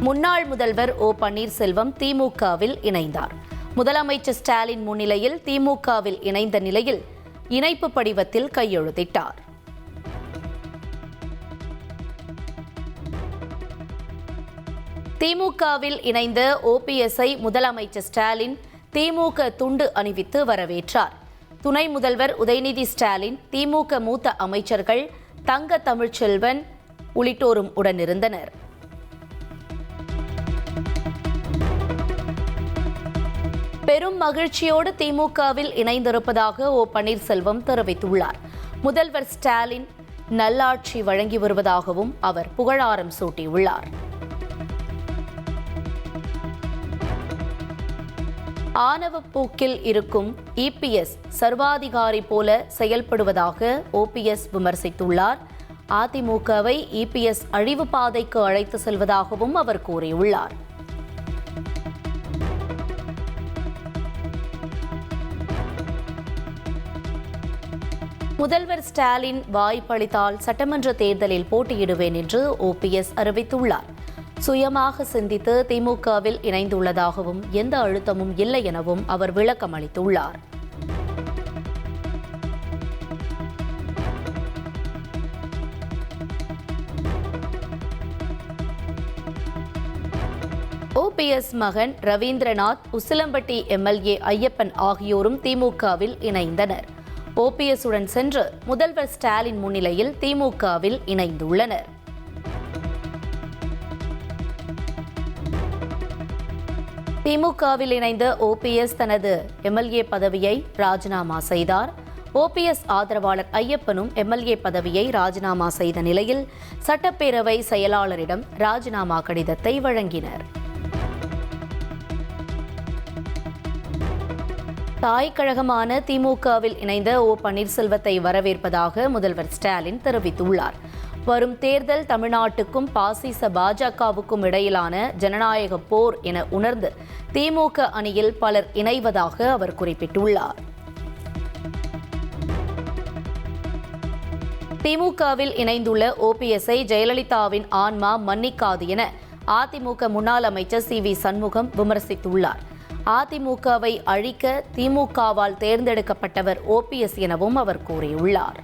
முன்னாள் முதல்வர் ஓ பன்னீர்செல்வம் திமுகவில் இணைந்தார். முதலமைச்சர் ஸ்டாலின் முன்னிலையில் திமுகவில் இணைந்த நிலையில் இணைப்பு படிவத்தில் கையெழுத்திட்டார். திமுகவில் இணைந்த ஓபிஎஸ்ஐ முதலமைச்சர் ஸ்டாலின் திமுக துண்டு அணிவித்து வரவேற்றார். துணை முதல்வர் உதயநிதி ஸ்டாலின், திமுக மூத்த அமைச்சர்கள் தங்க தமிழ்ச்செல்வன் உள்ளிட்டோரும் உடனிருந்தனர். பெரும் மகிழ்ச்சியோடு திமுகவில் இணைந்திருப்பதாக ஓ பன்னீர்செல்வம் தெரிவித்துள்ளார். முதல்வர் ஸ்டாலின் நல்லாட்சி வழங்கி வருவதாகவும் அவர் புகழாரம் சூட்டியுள்ளார். ஆணவ போக்கில் இருக்கும் இபிஎஸ் சர்வாதிகாரி போல செயல்படுவதாக ஓபிஎஸ் விமர்சித்துள்ளார். அதிமுகவை இபிஎஸ் அழிவு பாதைக்கு அழைத்து செல்வதாகவும் அவர் கூறியுள்ளார். முதல்வர் ஸ்டாலின் வாய்ப்பளித்தால் சட்டமன்ற தேர்தலில் போட்டியிடுவேன் என்று ஓபிஎஸ் அறிவித்துள்ளார். சுயமாக சிந்தித்து திமுகவில் இணைந்துள்ளதாகவும் எந்த அழுத்தமும் இல்லை எனவும் அவர் விளக்கம் அளித்துள்ளார். ஓபிஎஸ் மகன் ரவீந்திரநாத், உசிலம்பட்டி எம்எல்ஏ ஐயப்பன் ஆகியோரும் திமுகவில் இணைந்தனர். ஓபிஎஸ் உடன் சென்று முதல்வர் ஸ்டாலின் முன்னிலையில் திமுகவில் இணைந்துள்ளனர். திமுகவில் இணைந்த ஓபிஎஸ் தனது எம்எல்ஏ பதவியை ராஜினாமா செய்தார். ஓபிஎஸ் ஆதரவாளர் ஐயப்பனும் எம்எல்ஏ பதவியை ராஜினாமா செய்த நிலையில் சட்டப்பேரவை செயலாளரிடம் ராஜினாமா கடிதத்தை வழங்கினர். தாய் கழகமான திமுகவில் இணைந்த ஓ பன்னீர்செல்வத்தை வரவேற்பதாக முதல்வர் ஸ்டாலின் தெரிவித்துள்ளார். வரும் தேர்தல் தமிழ்நாட்டுக்கும் பாசிச பாஜகவுக்கும் இடையிலான ஜனநாயக போர் என உணர்ந்து திமுக அணியில் பலர் இணைவதாக அவர் குறிப்பிட்டுள்ளார். திமுகவில் இணைந்துள்ள ஓபிஎஸ்ஐ ஜெயலலிதாவின் ஆன்மா மன்னிக்காது என அதிமுக முன்னாள் அமைச்சர் சி.வி. சண்முகம் விமர்சித்துள்ளார். அதிமுகவை அழிக்க திமுகவால் தேர்ந்தெடுக்கப்பட்டவர் ஓபிஎஸ் எனவும் அவர் கூறியுள்ளார்.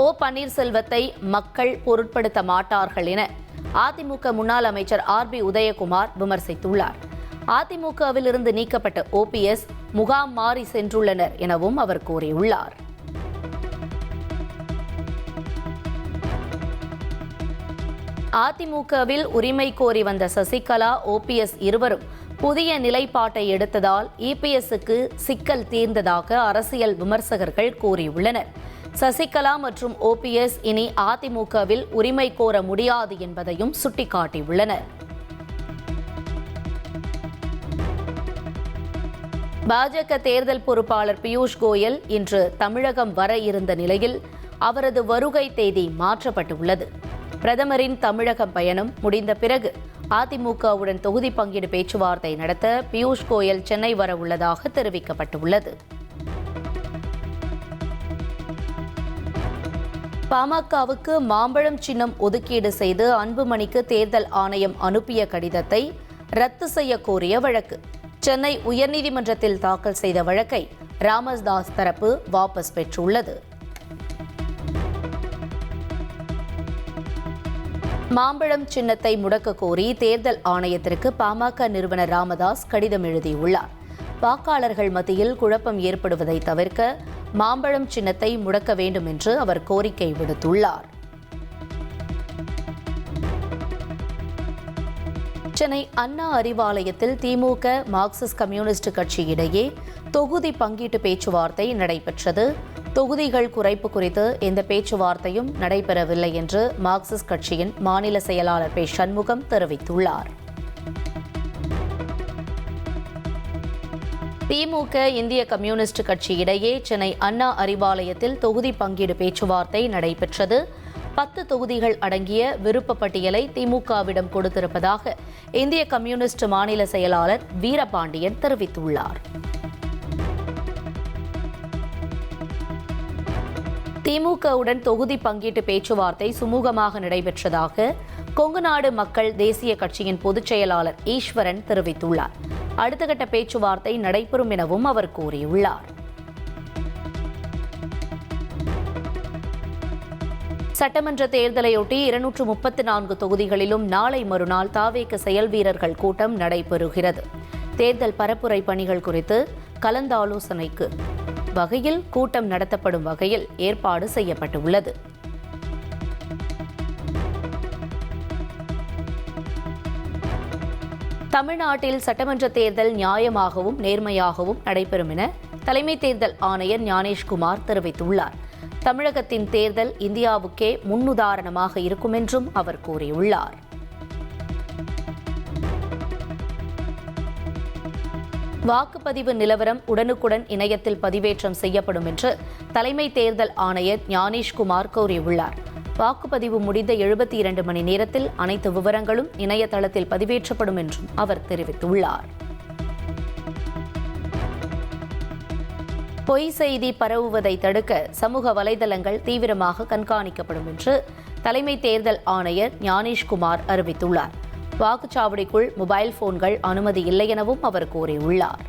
ஓ பன்னீர்செல்வத்தை மக்கள் பொருட்படுத்த மாட்டார்கள் என அதிமுக முன்னாள் அமைச்சர் ஆர்.பி. உதயகுமார் விமர்சித்துள்ளார். அதிமுகவில் இருந்து நீக்கப்பட்ட ஓபிஎஸ் முகாம் மாறி சென்றுள்ளனர் எனவும் அவர் கூறியுள்ளார். அதிமுகவில் உரிமை கோரி வந்த சசிகலா, ஓபிஎஸ் இருவரும் புதிய நிலைப்பாட்டை எடுத்ததால் இபிஎஸ்க்கு சிக்கல் தீர்ந்ததாக அரசியல் விமர்சகர்கள் கூறியுள்ளனர். சசிகலா மற்றும் ஓபிஎஸ் இனி அதிமுகவில் உரிமை கோர முடியாது என்பதையும் சுட்டிக்காட்டியுள்ளனர். பாஜக தேர்தல் பொறுப்பாளர் பியூஷ் கோயல் இன்று தமிழகம் வர இருந்த நிலையில் அவரது வருகை தேதி மாற்றப்பட்டுள்ளது. பிரதமரின் தமிழக பயணம் முடிந்த பிறகு அதிமுகவுடன் தொகுதி பங்கீடு பேச்சுவார்த்தை நடத்த பியூஷ் கோயல் சென்னை வர உள்ளதாக தெரிவிக்கப்பட்டுள்ளது. பாமகவுக்கு மாம்பழம் சின்னம் ஒதுக்கீடு செய்து அன்புமணிக்கு தேர்தல் ஆணையம் அனுப்பிய கடிதத்தை ரத்து செய்ய கோரிய வழக்கு. சென்னை உயர்நீதிமன்றத்தில் தாக்கல் செய்த வழக்கை ராமதாஸ் தரப்பு வாபஸ் பெற்றுள்ளது. மாம்பழம் சின்னத்தை முடக்க கோரி தேர்தல் ஆணையத்திற்கு பாமக நிறுவனர் ராமதாஸ் கடிதம் எழுதியுள்ளார். வாக்காளர்கள் மத்தியில் குழப்பம் ஏற்படுவதை தவிர்க்க மாம்பழம் சின்னத்தை முடக்க வேண்டும் என்று அவர் கோரிக்கை விடுத்துள்ளார். சென்னை அண்ணா அறிவாலயத்தில் திமுக மார்க்சிஸ்ட் கம்யூனிஸ்ட் கட்சி இடையே தொகுதி பங்கீட்டு பேச்சுவார்த்தை நடைபெற்றது. தொகுதிகள் குறைப்பு குறித்து எந்த பேச்சுவார்த்தையும் நடைபெறவில்லை என்று மார்க்சிஸ்ட் கட்சியின் மாநில செயலாளர் பே. சண்முகம் தெரிவித்துள்ளார். திமுக இந்திய கம்யூனிஸ்ட் கட்சி இடையே சென்னை அண்ணா அறிவாலயத்தில் தொகுதி பங்கீடு பேச்சுவார்த்தை நடைபெற்றது. 10 தொகுதிகள் அடங்கிய விருப்ப பட்டியலை திமுகவிடம் கொடுத்திருப்பதாக இந்திய கம்யூனிஸ்ட் மாநில செயலாளர் வீரபாண்டியன் தெரிவித்துள்ளார். திமுகவுடன் தொகுதி பங்கீட்டு பேச்சுவார்த்தை சுமூகமாக நடைபெற்றதாக கொங்குநாடு மக்கள் தேசிய கட்சியின் பொதுச் செயலாளர் ஈஸ்வரன் தெரிவித்துள்ளார். அடுத்த கட்ட பேச்சுவார்த்தை நடைபெறும் எனவும் அவர் கூறியுள்ளார். சட்டமன்ற தேர்தலையொட்டி 234 தொகுதிகளிலும் நாளை மறுநாள் தாவேக செயல் வீரர்கள் கூட்டம் நடைபெறுகிறது. தேர்தல் பரப்புரை பணிகள் குறித்து கலந்தாலோசனைக்கு வகையில் கூட்டம் நடத்தப்படும் வகையில் ஏற்பாடு செய்யப்பட்டுள்ளது. தமிழ்நாட்டில் சட்டமன்ற தேர்தல் நியாயமாகவும் நேர்மையாகவும் நடைபெறும் என தலைமை தேர்தல் ஆணையர் ஞானேஷ்குமார் தெரிவித்துள்ளார். தமிழகத்தின் தேர்தல் இந்தியாவுக்கே முன்னுதாரணமாக இருக்கும் என்றும் அவர் கூறியுள்ளார். வாக்குப்பதிவு நிலவரம் உடனுக்குடன் இணையத்தில் பதிவேற்றம் செய்யப்படும் என்று தலைமை தேர்தல் ஆணையர் ஞானேஷ்குமார் கூறியுள்ளார். வாக்குப்பதிவு முடிந்த 72 மணி நேரத்தில் அனைத்து விவரங்களும் இணையதளத்தில் பதிவேற்றப்படும் என்றும் அவர் தெரிவித்துள்ளார். பொய் செய்தி பரவுவதை தடுக்க சமூக வலைதளங்கள் தீவிரமாக கண்காணிக்கப்படும் என்று தலைமை தேர்தல் ஆணையர் ஞானேஷ்குமார் அறிவித்துள்ளார். வாக்குச்சாவடிக்குள் மொபைல் போன்கள் அனுமதி இல்லை எனவும் அவர் கூறியுள்ளார்.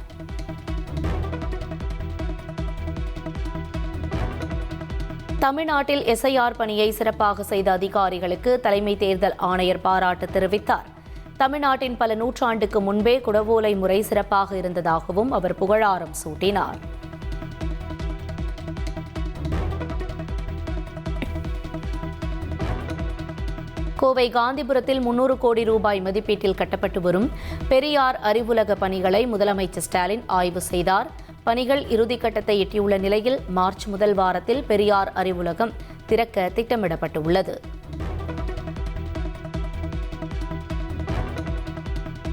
தமிழ்நாட்டில் எஸ்ஐஆர் பணியை சிறப்பாக செய்த அதிகாரிகளுக்கு தலைமை தேர்தல் ஆணையர் பாராட்டு தெரிவித்தார். தமிழ்நாட்டின் பல நூற்றாண்டுக்கு முன்பே குடவோலை முறை சிறப்பாக இருந்ததாகவும் அவர் புகழாரம் சூட்டினார். கோவை காந்திபுரத்தில் 300 கோடி ரூபாய் மதிப்பீட்டில் கட்டப்பட்டு வரும் பெரியார் அறிவுலக பணிகளை முதலமைச்சர் ஸ்டாலின் ஆய்வு செய்தார். பணிகள் இறுதிக்கட்டத்தை எட்டியுள்ள நிலையில் மார்ச் முதல் வாரத்தில் பெரியார் அறிவுலகம் திறக்க திட்டமிடப்பட்டுள்ளது.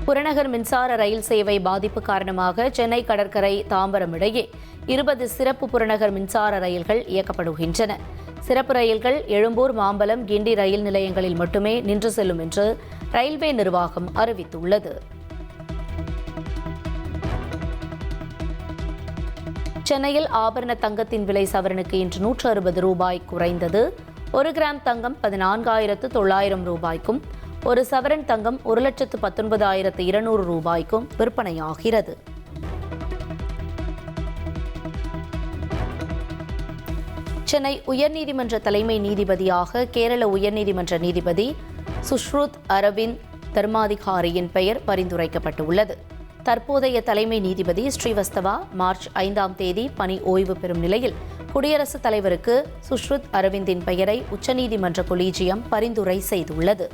புறநகர் மின்சார ரயில் சேவை பாதிப்பு காரணமாக சென்னை கடற்கரை தாம்பரம் இடையே 20 சிறப்பு புறநகர் மின்சார ரயில்கள் இயக்கப்படுகின்றன. சிறப்பு ரயில்கள் எழும்பூர், மாம்பலம், கிண்டி ரயில் நிலையங்களில் மட்டுமே நின்று செல்லும் என்று ரயில்வே நிர்வாகம் அறிவித்துள்ளது. சென்னையில் ஆபரண தங்கத்தின் விலை சவரனுக்கு இன்று 160 ரூபாய் குறைந்தது. 1 கிராம் தங்கம் 14,900 ரூபாய்க்கும், ஒரு சவரன் தங்கம் 1,19,200 ரூபாய்க்கும் விற்பனையாகிறது. சென்னை உயர்நீதிமன்ற தலைமை நீதிபதியாக கேரள உயர்நீதிமன்ற நீதிபதி சுஷ்ருத் அரவிந்த் தர்மாதிகாரியின் பெயர் பரிந்துரைக்கப்பட்டுள்ளது. தற்போதைய தலைமை நீதிபதி ஸ்ரீவஸ்தவா மார்ச் 5ஆம் தேதி பணி ஓய்வு பெறும் நிலையில் குடியரசுத் தலைவருக்கு சுஷ்ருத் அரவிந்தின் பெயரை உச்சநீதிமன்ற கொலீஜியம் பரிந்துரை செய்துள்ளது.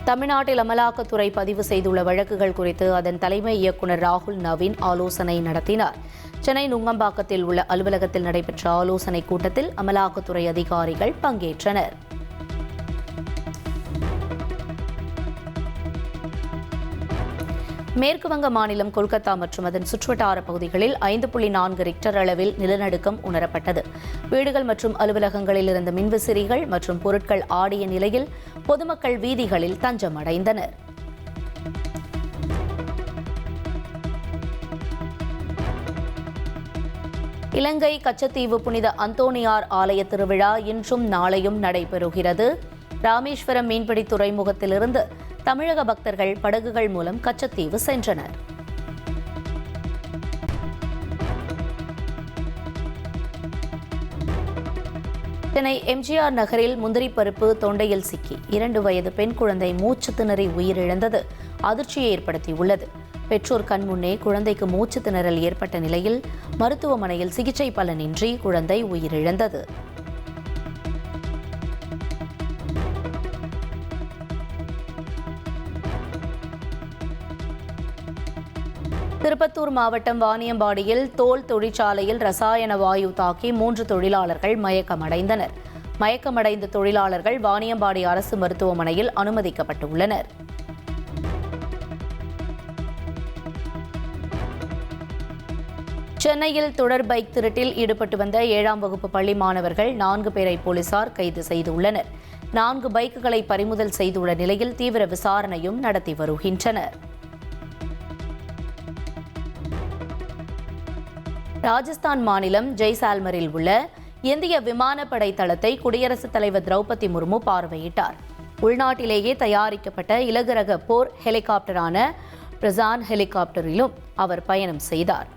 தமிழ்நாட்டில் அமலாக்கத்துறை பதிவு செய்துள்ள வழக்குகள் குறித்து அதன் தலைமை இயக்குநர் ராகுல் நவீன் ஆலோசனை நடத்தினார். சென்னை நுங்கம்பாக்கத்தில் உள்ள அலுவலகத்தில் நடைபெற்ற ஆலோசனைக் கூட்டத்தில் அமலாக்கத்துறை அதிகாரிகள் பங்கேற்றனர். மேற்குவங்க மாநிலம் கொல்கத்தா மற்றும் அதன் சுற்றுவட்டார பகுதிகளில் 5.4 ரிக்டர் அளவில் நிலநடுக்கம் உணரப்பட்டது. வீடுகள் மற்றும் அலுவலகங்களில் இருந்த மின்விசிறிகள் மற்றும் பொருட்கள் ஆடிய நிலையில் பொதுமக்கள் வீதிகளில் தஞ்சமடைந்தனர். இலங்கை கச்சத்தீவு புனித அந்தோணியார் ஆலய திருவிழா இன்றும் நாளையும் நடைபெறுகிறது. ராமேஸ்வரம் மீன்பிடி துறைமுகத்திலிருந்து தமிழக பக்தர்கள் படகுகள் மூலம் கச்சத்தீவு சென்றனர். சென்னை எம்ஜிஆர் நகரில் முந்திரி பருப்பு தொண்டையில் சிக்கி 2 வயது பெண் குழந்தை மூச்சு திணறி உயிரிழந்தது அதிர்ச்சியை ஏற்படுத்தியுள்ளது. பெற்றோர் கண்முன்னே குழந்தைக்கு மூச்சு திணறல் ஏற்பட்ட நிலையில் மருத்துவமனையில் சிகிச்சை பலனின்றி குழந்தை உயிரிழந்தது. திருப்பத்தூர் மாவட்டம் வாணியம்பாடியில் தோல் தொழிற்சாலையில் ரசாயன வாயு தாக்கி 3 தொழிலாளர்கள் மயக்கமடைந்தனர். மயக்கமடைந்த தொழிலாளர்கள் வாணியம்பாடி அரசு மருத்துவமனையில் அனுமதிக்கப்பட்டுள்ளனர். சென்னையில் தொடர் பைக் திருட்டில் ஈடுபட்டு வந்த 7ஆம் வகுப்பு பள்ளி மாணவர்கள் 4 பேரை போலீசார் கைது செய்துள்ளனர். 4 பைக்குகளை பறிமுதல் செய்துள்ள நிலையில் தீவிர விசாரணையும் நடத்தி வருகின்றனர். ராஜஸ்தான் மாநிலம் ஜெய்சால்மரில் உள்ள இந்திய விமானப்படை தளத்தை குடியரசுத் தலைவர் திரௌபதி முர்மு பார்வையிட்டார். உள்நாட்டிலேயே தயாரிக்கப்பட்ட இலகு ரக போர் ஹெலிகாப்டரான பிரசான் ஹெலிகாப்டரிலும் அவர் பயணம் செய்தார்.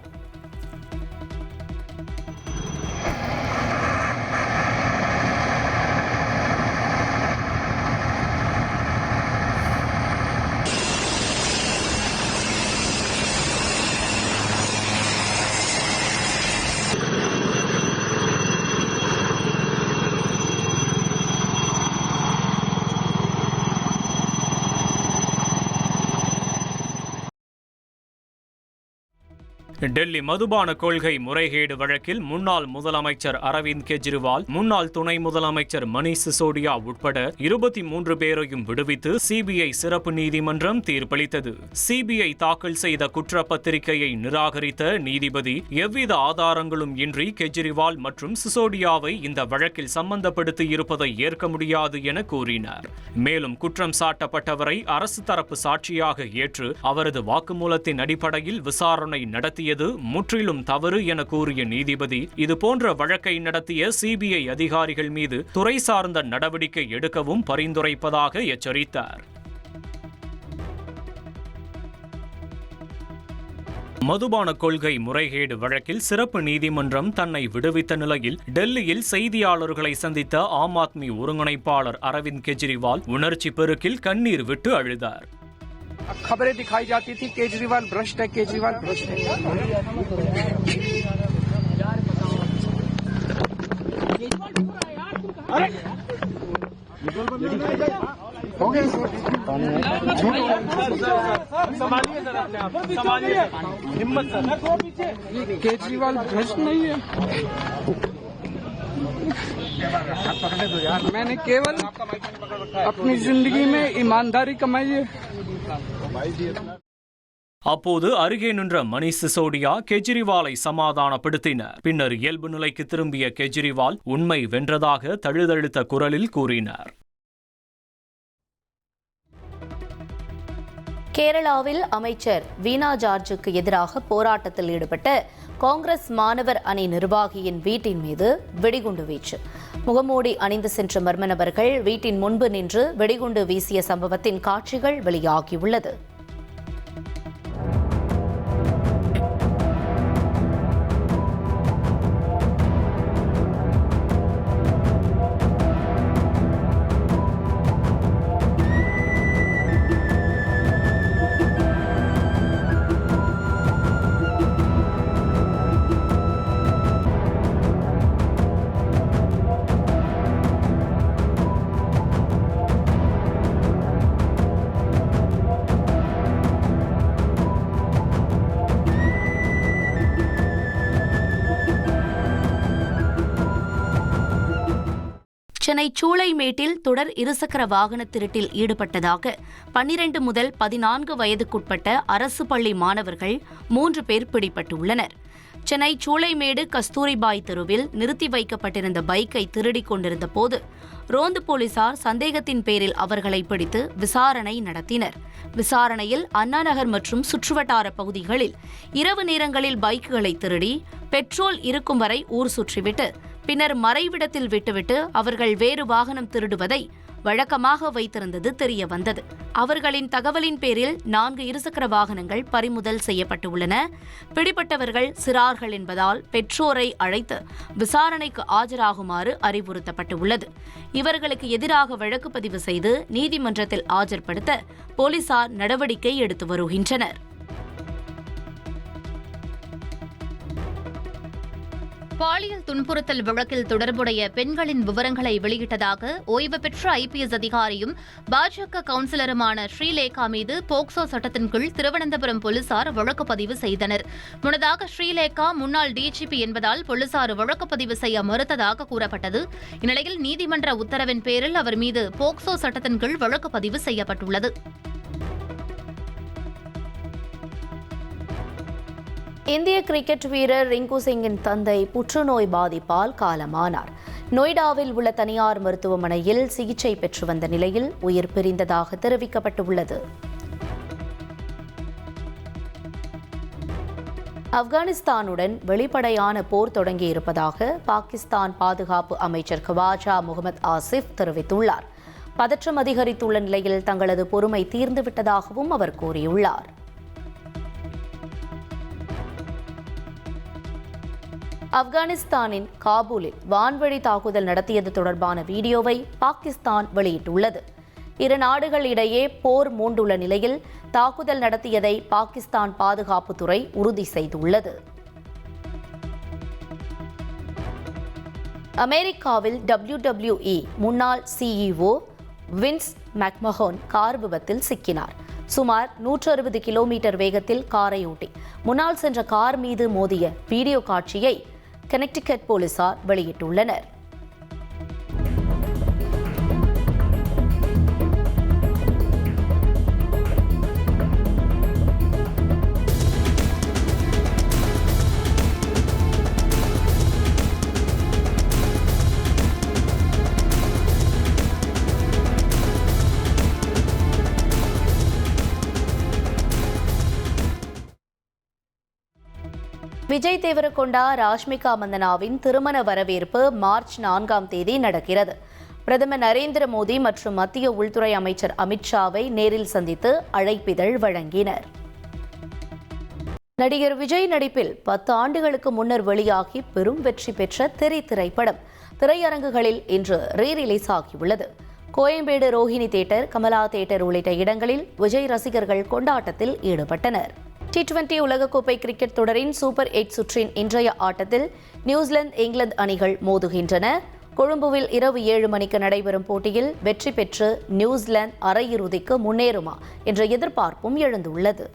டெல்லி மதுபான கொள்கை முறைகேடு வழக்கில் முன்னாள் முதலமைச்சர் அரவிந்த் கெஜ்ரிவால், முன்னாள் துணை முதலமைச்சர் மணீஷ் சிசோடியா உட்பட 23 பேரையும் விடுவித்து சிபிஐ சிறப்பு நீதிமன்றம் தீர்ப்பளித்தது. சிபிஐ தாக்கல் செய்த குற்றப்பத்திரிகையை நிராகரித்த நீதிபதி எவ்வித ஆதாரங்களும் இன்றி கெஜ்ரிவால் மற்றும் சிசோடியாவை இந்த வழக்கில் சம்பந்தப்படுத்தி இருப்பதை ஏற்க முடியாது என கூறினார். மேலும் குற்றம் சாட்டப்பட்டவரை அரசு தரப்பு சாட்சியாக ஏற்று அவரது வாக்குமூலத்தின் அடிப்படையில் விசாரணை நடத்திய முற்றிலும் தவறு என கூறிய நீதிபதி, இதுபோன்ற வழக்கை நடத்திய சிபிஐ அதிகாரிகள் மீது துறை சார்ந்த நடவடிக்கை எடுக்கவும் பரிந்துரைப்பதாக எச்சரித்தார். மதுபான கொள்கை முறைகேடு வழக்கில் சிறப்பு நீதிமன்றம் தன்னை விடுவித்த நிலையில் டெல்லியில் செய்தியாளர்களை சந்தித்த ஆம் ஆத்மி ஒருங்கிணைப்பாளர் அரவிந்த் கெஜ்ரிவால் உணர்ச்சி பெருக்கில் கண்ணீர் விட்டு அழுதார். खबरें दिखाई जाती थी केजरीवाल भ्रष्ट है, केजरीवाल भ्रष्ट है। हो गया संभालिए हिम्मत सर, केजरीवाल भ्रष्ट नहीं है। मैंने केवल अपनी जिंदगी में ईमानदारी कमाई है. அப்போது அருகே நின்ற மணீஷ் சிசோடியா கெஜ்ரிவாலை சமாதானப்படுத்தினார். பின்னர் இயல்பு நிலைக்கு திரும்பிய கெஜ்ரிவால் உண்மை வென்றதாக தழுதழுத்த குரலில் கூறினார். கேரளாவில் அமைச்சர் வீணா ஜார்ஜுக்கு எதிராக போராட்டத்தில் ஈடுபட்ட காங்கிரஸ் மாணவர் அணி நிர்வாகியின் வீட்டின் மீது வெடிகுண்டு வீச்சு. முகமூடி அணிந்து சென்ற மர்ம நபர்கள் வீட்டின் முன்பு நின்று வெடிகுண்டு வீசிய சம்பவத்தின் காட்சிகள் வெளியாகியுள்ளது. சென்னை சூளைமேட்டில் தொடர் இருசக்கர வாகன திருட்டில் ஈடுபட்டதாக 12 முதல் 14 வயதுக்குட்பட்ட அரசு பள்ளி மாணவர்கள் 3 பேர் பிடிபட்டுள்ளனர். சென்னை சூளைமேடு கஸ்தூரிபாய் தெருவில் நிறுத்தி வைக்கப்பட்டிருந்த பைக்கை திருடிக் கொண்டிருந்த போது ரோந்து போலீசார் சந்தேகத்தின் பேரில் அவர்களை பிடித்து விசாரணை நடத்தினர். விசாரணையில் அண்ணாநகர் மற்றும் சுற்றுவட்டார பகுதிகளில் இரவு நேரங்களில் பைக்குகளை திருடி பெட்ரோல் இருக்கும் வரை ஊர் சுற்றிவிட்டு பின்னர் மறைவிடத்தில் விட்டுவிட்டு அவர்கள் வேறு வாகனம் திருடுவதை வழக்கமாக வைத்திருந்தது தெரிய வந்தது. அவர்களின் தகவலின் பேரில் 4 இருசக்கர வாகனங்கள் பறிமுதல் செய்யப்பட்டுள்ளன. பிடிபட்டவர்கள் சிறார்கள் என்பதால் பெற்றோரை அழைத்து விசாரணைக்கு ஆஜராகுமாறு அறிவுறுத்தப்பட்டுள்ளது. இவர்களுக்கு எதிராக வழக்கு பதிவு செய்து நீதிமன்றத்தில் ஆஜர்படுத்த போலீசார் நடவடிக்கை எடுத்து வருகின்றனர். பாலியல் துன்புறுத்தல் வழக்கில் தொடர்புடைய பெண்களின் விவரங்களை வெளியிட்டதாக ஓய்வு பெற்ற ஐபிஎஸ் அதிகாரியும் பாஜக கவுன்சிலருமான ஸ்ரீலேகா மீது போக்சோ சட்டத்தின் கீழ் திருவனந்தபுரம் போலீசார் வழக்கு பதிவு செய்தனர். முன்னதாக ஸ்ரீலேகா முன்னாள் டிஜிபி என்பதால் போலீசார் வழக்கு பதிவு செய்ய மறுத்ததாக கூறப்பட்டது. இந்நிலையில் நீதிமன்ற உத்தரவின் பேரில் அவர் மீது போக்சோ சட்டத்தின் கீழ் வழக்கு பதிவு செய்யப்பட்டுள்ளது. இந்திய கிரிக்கெட் வீரர் ரிங்கு சிங்கின் தந்தை புற்றுநோய் பாதிப்பால் காலமானார். நொய்டாவில் உள்ள தனியார் மருத்துவமனையில் சிகிச்சை பெற்று வந்த நிலையில் உயிர் பிரிந்ததாக தெரிவிக்கப்பட்டுள்ளது. ஆப்கானிஸ்தானுடன் வெளிப்படையான போர் தொடங்கியிருப்பதாக பாகிஸ்தான் பாதுகாப்பு அமைச்சர் கவாஜா முகமது ஆசிப் தெரிவித்துள்ளார். பதற்றம் அதிகரித்துள்ள நிலையில் தங்களது பொறுமை தீர்ந்துவிட்டதாகவும் அவர் கூறியுள்ளார். ஆப்கானிஸ்தானின் காபூலில் வான்வழி தாக்குதல் நடத்தியது தொடர்பான வீடியோவை பாகிஸ்தான் வெளியிட்டுள்ளது. இரு நாடுகளிடையே போர் மூண்டுள்ள நிலையில் தாக்குதல் நடத்தியதை பாகிஸ்தான் பாதுகாப்புத்துறை உறுதி செய்துள்ளது. அமெரிக்காவில் WWE முன்னாள் CEO வின்ஸ் மெக்மஹோன் கார் விபத்தில் சிக்கினார். சுமார் 160 கிலோமீட்டர் வேகத்தில் காரை ஓட்டி முன்னால் சென்ற கார் மீது மோதிய வீடியோ காட்சியை கனெக்டிகட் போலீசார் வெளியிட்டுள்ளனர். விஜய் தேவரகொண்டா ராஷ்மிகா மந்தனாவின் திருமண வரவேற்பு மார்ச் 4ஆம் தேதி நடக்கிறது. பிரதமர் நரேந்திர மோடி மற்றும் மத்திய உள்துறை அமைச்சர் அமித்ஷாவை நேரில் சந்தித்து அழைப்பிதழ் வழங்கினர். நடிகர் விஜய் நடிப்பில் 10 ஆண்டுகளுக்கு முன்னர் வெளியாகி பெரும் வெற்றி பெற்ற திரைப்படம் திரையரங்குகளில் இன்று ரீரிலீஸ் ஆகியுள்ளது. கோயம்பேடு ரோஹிணி தியேட்டர், கமலா தியேட்டர் உள்ளிட்ட இடங்களில் விஜய் ரசிகர்கள் கொண்டாட்டத்தில் ஈடுபட்டனர். T20 உலகக்கோப்பை கிரிக்கெட் தொடரின் சூப்பர் 8 சுற்றின் இன்றைய ஆட்டத்தில் நியூசிலாந்து, இங்கிலாந்து அணிகள் மோதுகின்றன. கொழும்புவில் இரவு 7 மணிக்கு நடைபெறும் போட்டியில் வெற்றி பெற்று நியூசிலாந்து அரையிறுதிக்கு முன்னேறுமா என்ற எதிர்பார்ப்பும் எழுந்துள்ளது.